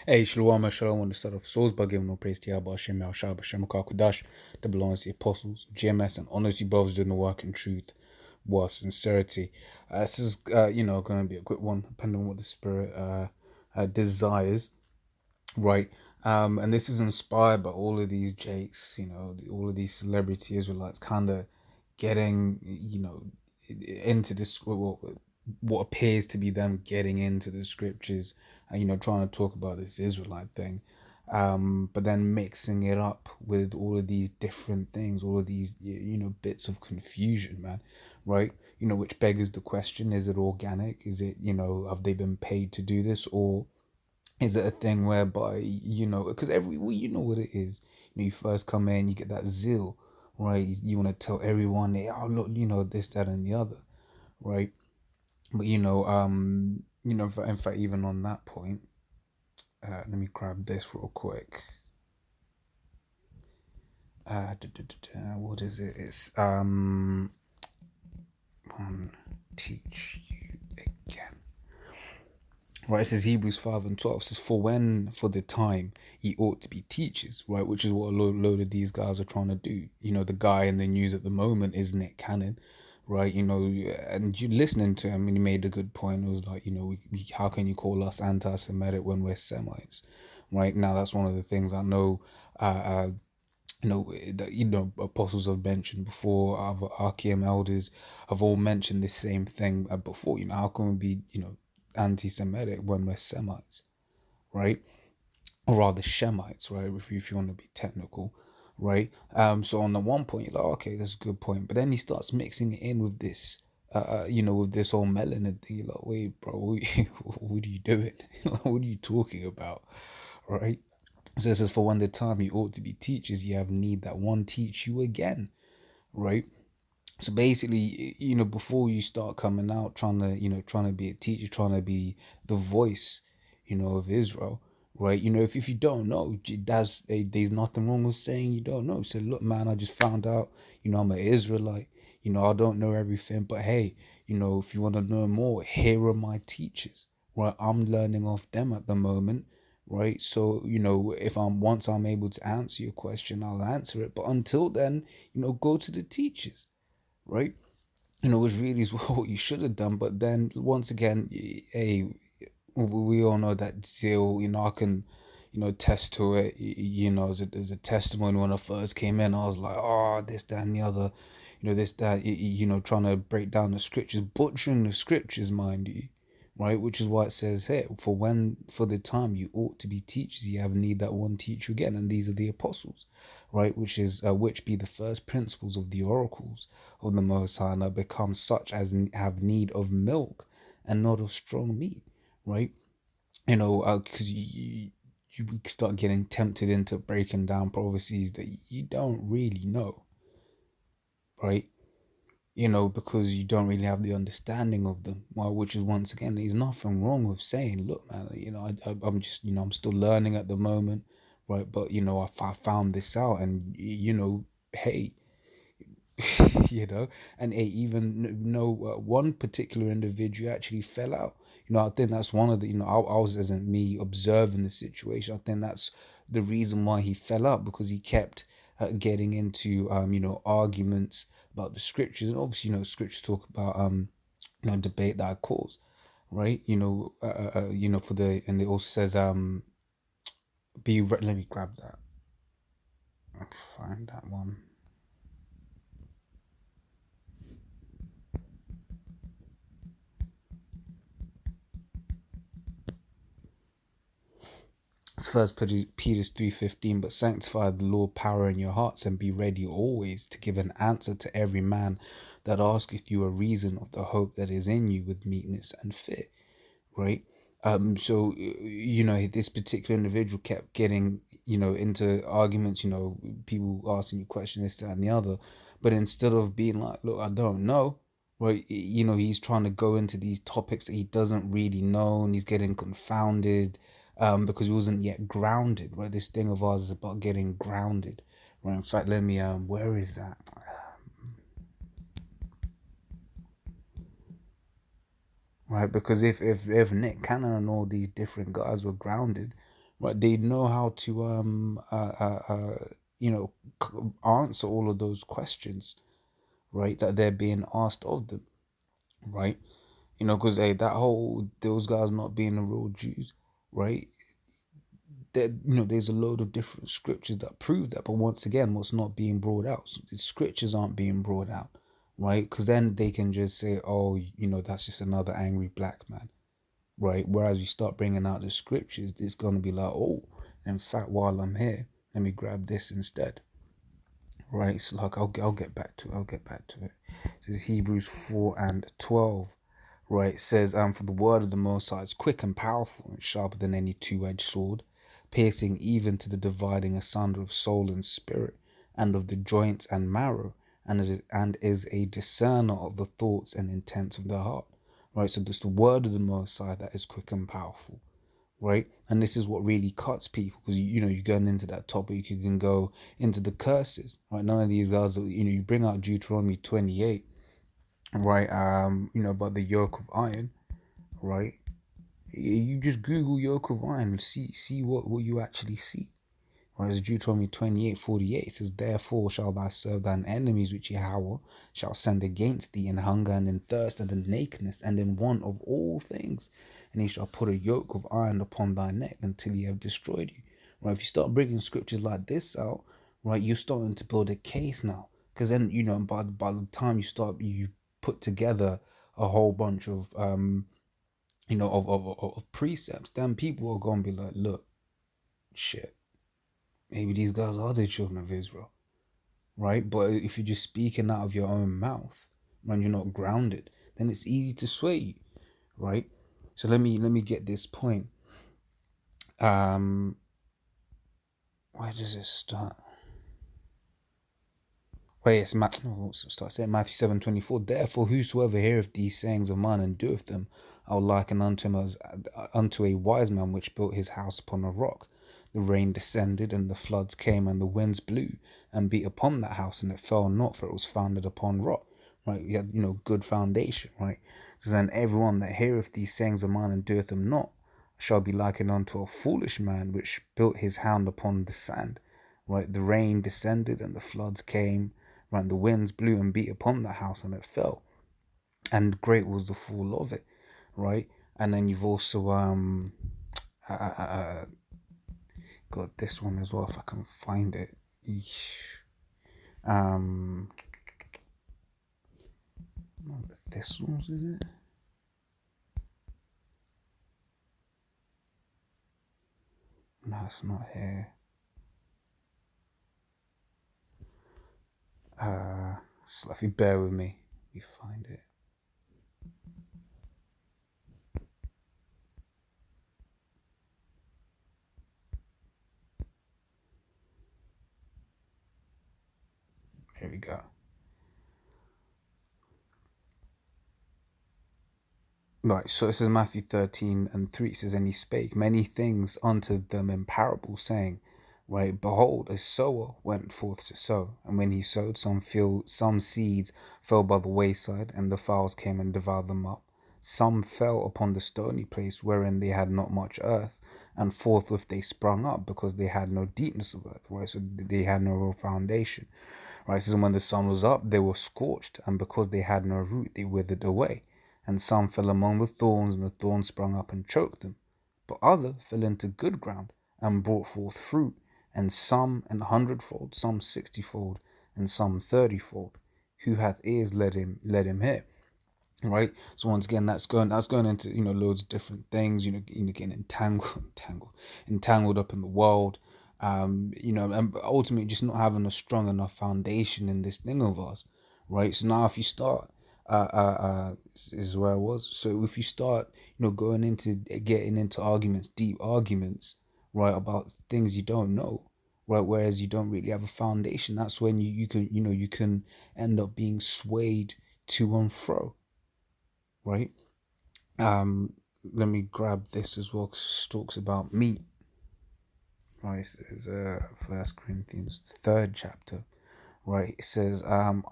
Hey, Shalom, Shalom on the start of souls by giving no praise to Yahweh, Hashem, Yahushua, Hashem, Kudash, that belongs to the apostles, GMS, and honestly brothers doing the work in truth, was sincerity. This is, going to be a quick one, depending on what the Spirit desires, right? And this is inspired by all of these Jakes, all of these celebrity Israelites kind of getting, into this, what appears to be them getting into the scriptures and, trying to talk about this Israelite thing. But then mixing it up with all of these different things, all of these, bits of confusion, man, right? Which beggars the question, is it organic? Is it, have they been paid to do this? Or is it a thing whereby, because you know what it is. You first come in, you get that zeal, right? You want to tell everyone, hey, oh, look, this, that, and the other, right? But, in fact, even on that point, let me grab this real quick. What is it? It's teach you again. Right, it says Hebrews 5 and 12. It says, for the time ye ought to be teachers, right? Which is what a load of these guys are trying to do. The guy in the news at the moment is Nick Cannon, right? And you listening to him, and he made a good point. It was like, how can you call us anti-Semitic when we're Semites, right? Now, that's one of the things I know, that apostles have mentioned before, other Archeum elders have all mentioned the same thing before. How can we be anti-Semitic when we're Semites, right? Or rather Shemites, right? If you want to be technical, right? So on the one point you're like, okay, that's a good point, but then he starts mixing it in with this with this whole melanin thing. You're like, wait, bro, what are you doing? What are you talking about, right? So it says, for when the time you ought to be teachers, you have need that one teach you again, right? So basically, before you start coming out trying to be a teacher, trying to be the voice, of Israel, right? If you don't know, there's nothing wrong with saying you don't know. So look, man, I just found out, I'm an Israelite. I don't know everything, but hey, if you want to know more, here are my teachers, right? I'm learning off them at the moment, right? So, if once I'm able to answer your question, I'll answer it. But until then, go to the teachers, right? Which really is what you should have done. But then once again, hey, we all know that zeal. I can, test to it. There's a testimony when I first came in. I was like, oh, this, that, and the other. This, that. Trying to break down the scriptures, butchering the scriptures, mind you, right? Which is why it says here, for the time you ought to be teachers, you have need that one teach you again, and these are the apostles, right? Which be the first principles of the oracles of the Most High, and are become such as have need of milk and not of strong meat, right? Because you start getting tempted into breaking down prophecies that you don't really know, right? Because you don't really have the understanding of them. Well, which is, once again, there's nothing wrong with saying, look, man, I'm just, I'm still learning at the moment, right? But, I found this out, and, hey, and hey, even one particular individual actually fell out. I think that's one of the, I was, as in me observing the situation, I think that's the reason why he fell out, because he kept getting into, arguments about the scriptures. And obviously, scriptures talk about, debate that cause, right? For the, and it also says, let me grab that. I'll find that one. It's First Peter 3:15, but sanctify the Lord power in your hearts, and be ready always to give an answer to every man that asketh you a reason of the hope that is in you with meekness and fear, right? So this particular individual kept getting into arguments, people asking you questions, this, that, and the other, but instead of being like, look, I don't know, right? He's trying to go into these topics that he doesn't really know, and he's getting confounded, because he wasn't yet grounded, right? This thing of ours is about getting grounded, right? In fact, let me, where is that? Right, because if Nick Cannon and all these different guys were grounded, right? They know how to you know, answer all of those questions, right, that they're being asked of them, right? You know, because hey, that whole those guys not being the real Jews, right? That, you know, there's a load of different scriptures that prove that, but once again, what's not being brought out? So the scriptures aren't being brought out, right? Because then they can just say, oh, you know, that's just another angry black man, right? Whereas you start bringing out the scriptures, it's gonna be like, oh, in fact, while I'm here, let me grab this instead, right? So like, I'll get back to it. I'll get back to it. This is Hebrews 4:12. Right, it says, for the word of the Most High is quick and powerful and sharper than any two-edged sword, piercing even to the dividing asunder of soul and spirit, and of the joints and marrow, and is a discerner of the thoughts and intents of the heart. Right, so this the word of the Most High that is quick and powerful. Right, and this is what really cuts people, because you know, you're going into that topic, you can go into the curses. Right, none of these guys, you know, you bring out Deuteronomy 28, right, you know, about the yoke of iron, right? You just Google yoke of iron and see what you actually see. Whereas Deuteronomy 28:48 says, therefore shall thou serve thine enemies which Yahweh shall send against thee in hunger and in thirst and in nakedness and in want of all things. And he shall put a yoke of iron upon thy neck until he have destroyed you. Right? If you start bringing scriptures like this out, right, you're starting to build a case now. Because then, you know, by the time you put together a whole bunch of you know, of precepts, then people are gonna be like, look, shit, maybe these guys are the children of Israel, right? But if you're just speaking out of your own mouth when you're not grounded, then it's easy to sway you, right? So let me get this point. Um, where does it start? Wait, it's start saying Matthew 7:24. Therefore, whosoever heareth these sayings of mine and doeth them, I will liken unto him as unto a wise man which built his house upon a rock. The rain descended, and the floods came, and the winds blew and beat upon that house, and it fell not, for it was founded upon rock. Right, you had, you know, good foundation, right? So then everyone that heareth these sayings of mine and doeth them not shall be likened unto a foolish man which built his house upon the sand. Right, the rain descended, and the floods came, right, the winds blew and beat upon the house, and it fell, and great was the fall of it, right? And then you've also uh, uh, uh, got this one as well, if I can find it. Um, not the thistles, is it? No, it's not here. So if you bear with me, you find it. Here we go. Right, so this is Matthew 13:3. It says, and he spake many things unto them in parables, saying, right, behold, a sower went forth to sow, and when he sowed, some seeds fell by the wayside, and the fowls came and devoured them up. Some fell upon the stony place, wherein they had not much earth, and forthwith they sprung up, because they had no deepness of earth, right? So they had no real foundation, right? It says, when the sun was up, they were scorched, and because they had no root, they withered away. And some fell among the thorns, and the thorns sprung up and choked them. But other fell into good ground, and brought forth fruit, and some an hundredfold, some 60-fold, and some 30-fold. Who hath ears, let him hear. Right. So once again, that's going into, you know, loads of different things. You know, getting entangled up in the world. You know, and ultimately just not having a strong enough foundation in this thing of ours. Right. So now if you start, this is where I was. So if you start, you know, getting into arguments, deep arguments, right, about things you don't know, right, whereas you don't really have a foundation, that's when you can, you know, you can end up being swayed to and fro, right? Let me grab this as well, because it talks about meat, right? It's First Corinthians third chapter, right? It says, 1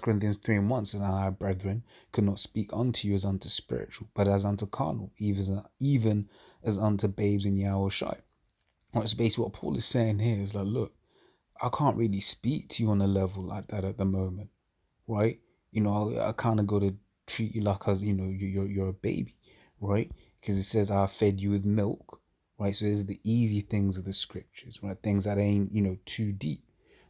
Corinthians 3:1 says, and I, brethren, could not speak unto you as unto spiritual, but as unto carnal, even as unto babes in Yahweh Shai. It's basically what Paul is saying here is like, look, I can't really speak to you on a level like that at the moment, right? I kind of got to treat you like as you're a baby, right? Because it says I fed you with milk, right? So there's the easy things of the scriptures, right? Things that ain't too deep,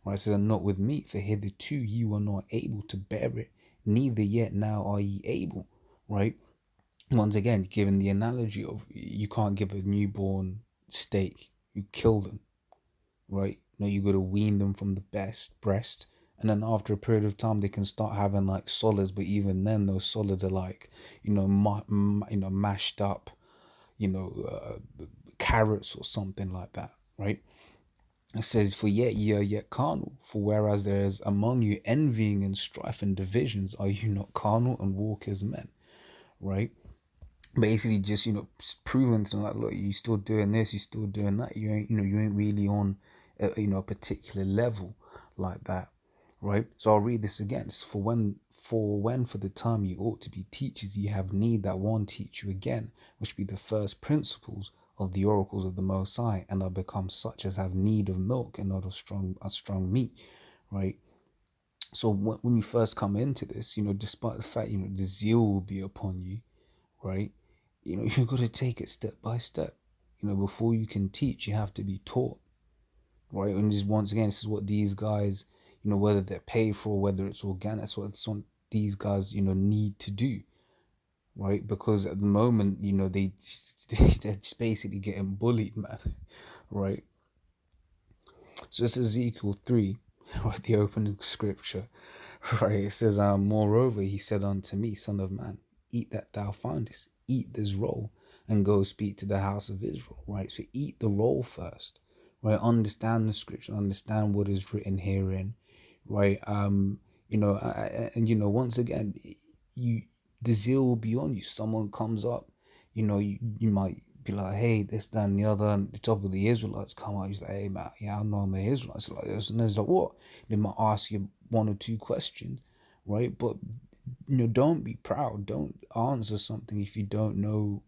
right? So not with meat, for hitherto you are not able to bear it, neither yet now are ye able, right? Once again, given the analogy of you can't give a newborn steak, you kill them, right? No, you got to wean them from the best breast, and then after a period of time, they can start having like solids. But even then, those solids are like, mashed up, carrots or something like that, right? It says, "For yet ye are yet carnal. For whereas there is among you envying and strife and divisions, are you not carnal and walk as men?" Right? Basically just proving to them like, look, you still doing this, you still doing that, you ain't really on a particular level like that, right? So I'll read this again. It's for the time you ought to be teachers, ye have need that one teach you again, which be the first principles of the oracles of the Most High, and are become such as have need of milk and not of strong meat, right? So when you first come into this, despite the fact the zeal will be upon you, right? You've got to take it step by step. Before you can teach, you have to be taught, right? And just once again, this is what these guys, whether they're paid for, whether it's organic, that's what these guys, need to do, right? Because at the moment, they're just basically getting bullied, man, right? So it's Ezekiel 3, right? The opening scripture, right? It says, moreover, he said unto me, Son of man, eat that thou findest, eat this roll, and go speak to the house of Israel, right? So eat the roll first, right? Understand the scripture, understand what is written herein, right? Once again, you the zeal will be on you. Someone comes up, you might be like, hey, this, that, and the other, and the top of the Israelites come out. He's like, hey, man, yeah, I know I'm an Israelite. So like this, and there's like, what? They might ask you one or two questions, right? But don't be proud. Don't answer something if you don't know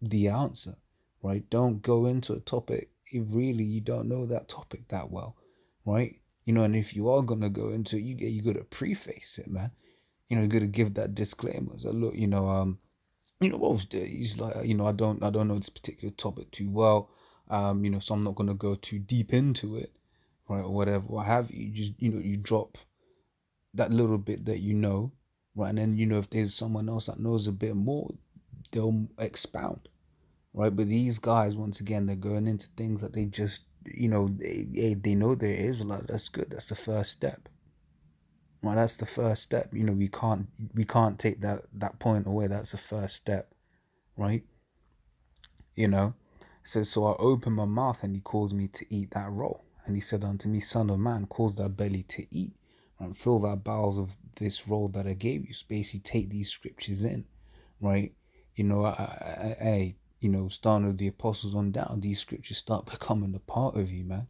the answer, right? Don't go into a topic if really you don't know that topic that well, right? And if you are gonna go into it, you gotta preface it, man. You gotta give that disclaimer. So look, what was there? He's like, I don't know this particular topic too well, so I'm not gonna go too deep into it, right, or whatever, what have you. Just you drop that little bit that right, and then if there's someone else that knows a bit more, they'll expound, right? But these guys, once again, they're going into things that they just, they know there is like that's good. That's the first step. Right, that's the first step. We can't take that point away. That's the first step, right? you know. It says, so I opened my mouth and he caused me to eat that roll. And he said unto me, Son of man, cause thy belly to eat and fill thy bowels of this roll that I gave you. So basically take these scriptures in, right? Starting with the apostles on down, these scriptures start becoming a part of you, man,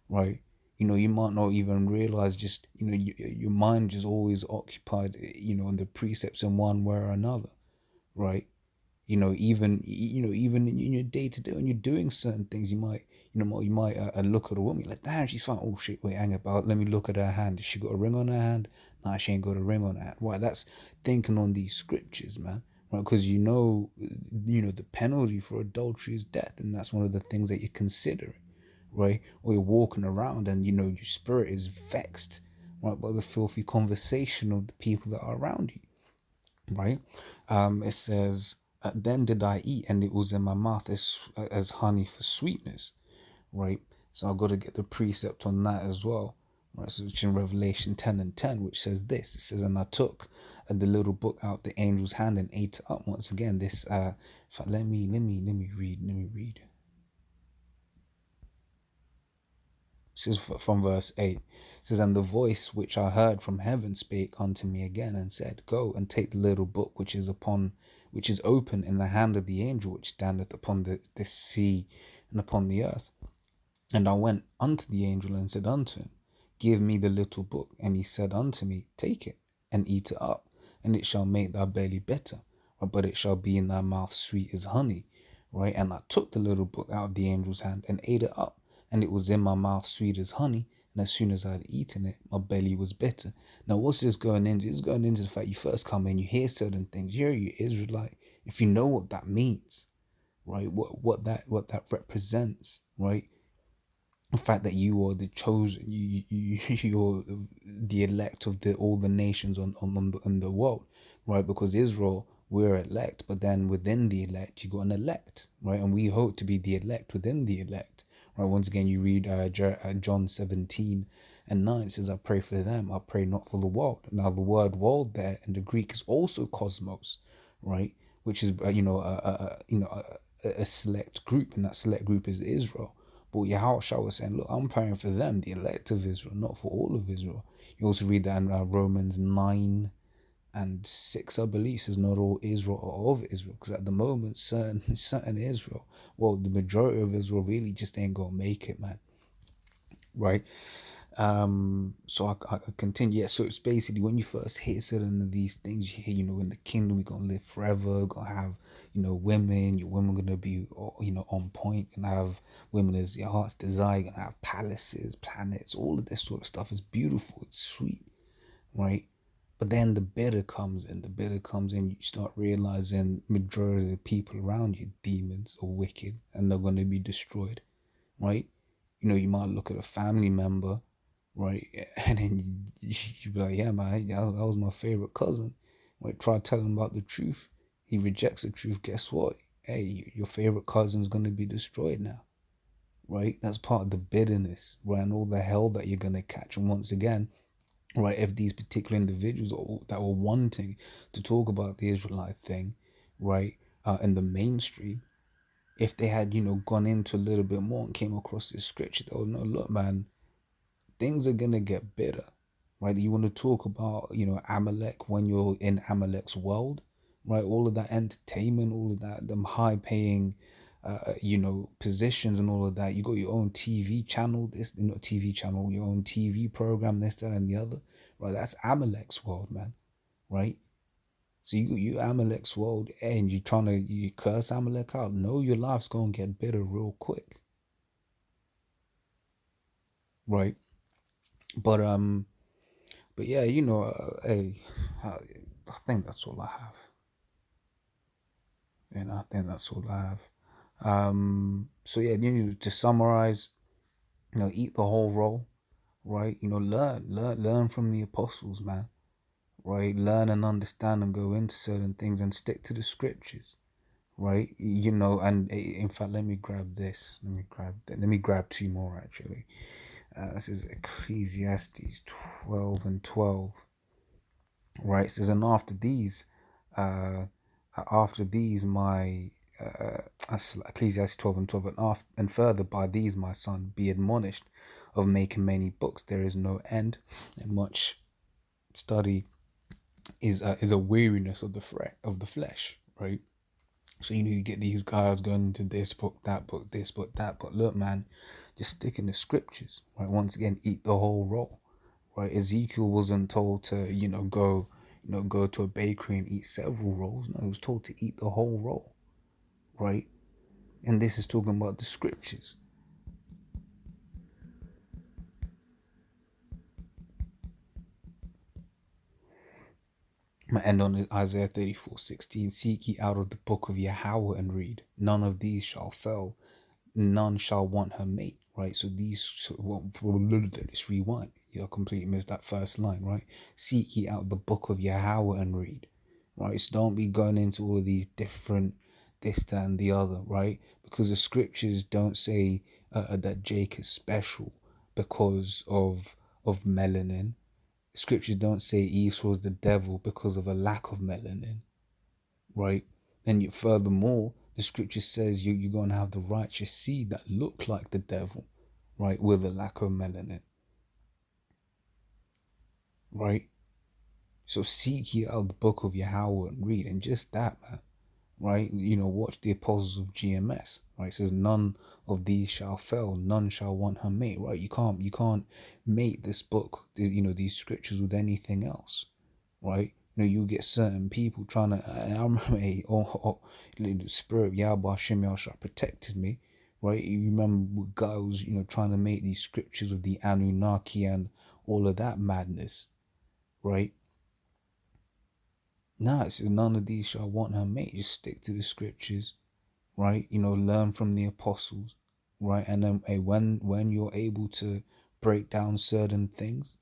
right? You might not even realize just, your mind just always occupied, in the precepts in one way or another, right? Even in your day to day when you're doing certain things, you might look at a woman, you're like, damn, she's fine. Oh shit, wait, hang about. Let me look at her hand. Has she got a ring on her hand? Nah, she ain't got a ring on her hand. Why? That's thinking on these scriptures, man. Right? Because the penalty for adultery is death, and that's one of the things that you're considering, right? Or you're walking around and your spirit is vexed, right, by the filthy conversation of the people that are around you, right? It says, then did I eat, and it was in my mouth as honey for sweetness, right? So I've got to get the precept on that as well, right? So it's in Revelation 10 and 10, which says this. It says, and I took the little book out the angel's hand and ate it up. Once again, this. In fact, let me read. This is from verse 8. It says, and the voice which I heard from heaven spake unto me again and said, go and take the little book which is open in the hand of the angel which standeth upon the sea and upon the earth. And I went unto the angel and said unto him, give me the little book. And he said unto me, take it and eat it up, and it shall make thy belly better, but it shall be in thy mouth sweet as honey. right? And I took the little book out of the angel's hand and ate it up, and it was in my mouth sweet as honey. And as soon as I had eaten it, my belly was bitter. Now, what's this going into? It's going into the fact you first come in, you hear certain things. You're Israelite. If you know what that means, right? What that represents, right? The fact that you are the chosen, you're the elect of the all the nations on the world, right? Because Israel, we're elect, but then within the elect you got an elect, right? And we hope to be the elect within the elect, right? Once again, you read John 17:9. It says, I pray for them, I pray not for the world. Now the word world there in the Greek is also cosmos, right? Which is a select group, and that select group is Israel. But Yahushua was saying, look, I'm praying for them, the elect of Israel, not for all of Israel. You also read that in Romans 9:6, I believe, says not all Israel are of Israel. Because at the moment, certain Israel, well, the majority of Israel really just ain't going to make it, man. Right? So I continue. Yeah, so it's basically when you first hear certain of these things, you hear, in the kingdom we're gonna live forever, gonna have, women, your women gonna be, on point, gonna have women as your heart's desire, gonna have palaces, planets, all of this sort of stuff is beautiful, it's sweet, right? But then the bitter comes in. The bitter comes in. You start realizing majority of the people around you, demons or wicked, and they're gonna be destroyed, right? You might look at a family member, right? And then you be like, yeah, man, that was my favorite cousin. Right? Try telling him about the truth. He rejects the truth. Guess what? Hey, your favorite cousin's going to be destroyed now, right? That's part of the bitterness, right? And all the hell that you're going to catch. And once again, right, if these particular individuals that were wanting to talk about the Israelite thing, right, in the mainstream, if they had, gone into a little bit more and came across this scripture, they would know, look, man, things are gonna get better, right? You want to talk about, Amalek when you're in Amalek's world, right? All of that entertainment, all of that, them high paying, positions and all of that. You got your own TV channel, this, TV channel, your own TV program, this, that, and the other, right? That's Amalek's world, man, right? So you Amalek's world, and you trying to you curse Amalek out. No, your life's gonna get better real quick, right? But But yeah, hey, I think that's all I have. And I think that's all I have. So yeah, to summarize, eat the whole roll, right? Learn from the apostles, man, right? Learn and understand and go into certain things and stick to the scriptures, right? And in fact, let me grab this. Let me grab two more actually. This is Ecclesiastes 12:12. Right, it says, and uh after these my Ecclesiastes 12:12, and further by these my son be admonished of making many books, there is no end, and much study is a weariness of the flesh, right? So you get these guys going into this book, that book, this book, that, but look, man, just stick in the scriptures, right? Once again, eat the whole roll, right? Ezekiel wasn't told to, go to a bakery and eat several rolls. No, he was told to eat the whole roll, right? And this is talking about the scriptures. I'm gonna end on Isaiah 34:16. Seek ye out of the book of Yahweh and read. None of these shall fail, none shall want her mate, right? So let's rewind. You completely missed that first line, right? Seek ye out the book of Yahweh and read, right? So don't be going into all of these different this, that, and the other, right? Because the scriptures don't say that Jake is special because of melanin. Scriptures don't say Esau's the devil because of a lack of melanin, right? And yet furthermore, the scripture says you're going to have the righteous seed that look like the devil, right? With a lack of melanin, right? So seek ye out the book of Yahweh and read, and just that, man, right? Watch the apostles of GMS, right? It says none of these shall fail, none shall want her mate, right? You can't mate this book, these scriptures with anything else, right? You get certain people trying to, and I remember, hey, the spirit of Yahweh Hashem Yahshua protected me, right? You remember guys, trying to make these scriptures of the Anunnaki and all of that madness, right? Nah, it says none of these shall want her mate. Just stick to the scriptures, right? Learn from the apostles, right? And then, hey, when you're able to break down certain things,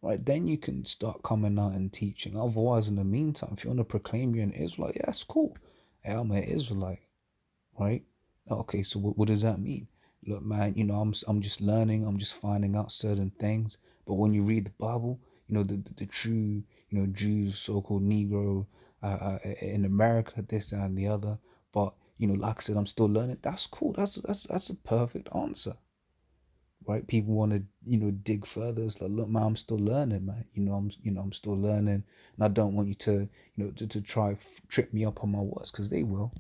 right, then you can start coming out and teaching. Otherwise, in the meantime, if you want to proclaim you're an Israelite, yeah, that's cool. Hey, I'm an Israelite, right? Okay, so what does that mean? Look, man, I'm just learning. I'm just finding out certain things. But when you read the Bible, the true, Jews, so-called Negro, in America, this that, and the other. But like I said, I'm still learning. That's cool. That's a perfect answer, right? People want to dig further. It's like, look, man, I'm still learning, man. I'm still learning, and I don't want you to to try trip me up on my words, because they will.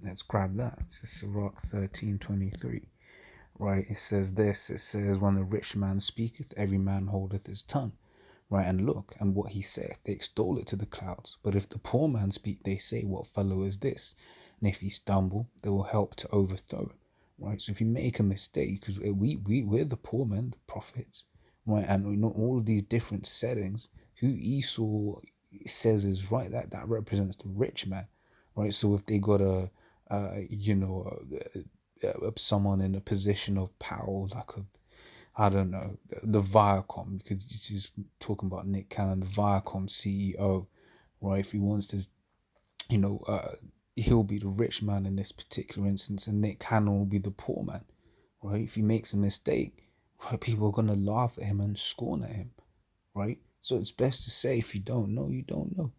Let's grab that. This is Sirach 13:23. Right? It says this. It says, when the rich man speaketh, every man holdeth his tongue. Right? And look, and what he saith, they extol it to the clouds. But if the poor man speak, they say, what fellow is this? And if he stumble, they will help to overthrow it. Right? So if you make a mistake, because we're the poor men, the prophets, right? And all of these different settings, who Esau says is right, that represents the rich man, right? So if they got someone in a position of power, like I don't know, the Viacom, because he's talking about Nick Cannon, the Viacom CEO, right? If he wants to, you know, uh, he'll be the rich man in this particular instance, and Nick Cannon will be the poor man, right? If he makes a mistake, right, people are gonna laugh at him and scorn at him, right? So it's best to say, if you don't know, you don't know.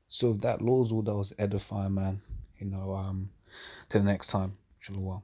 So if that Lord's all that was edifying, man, till the next time. Shalom.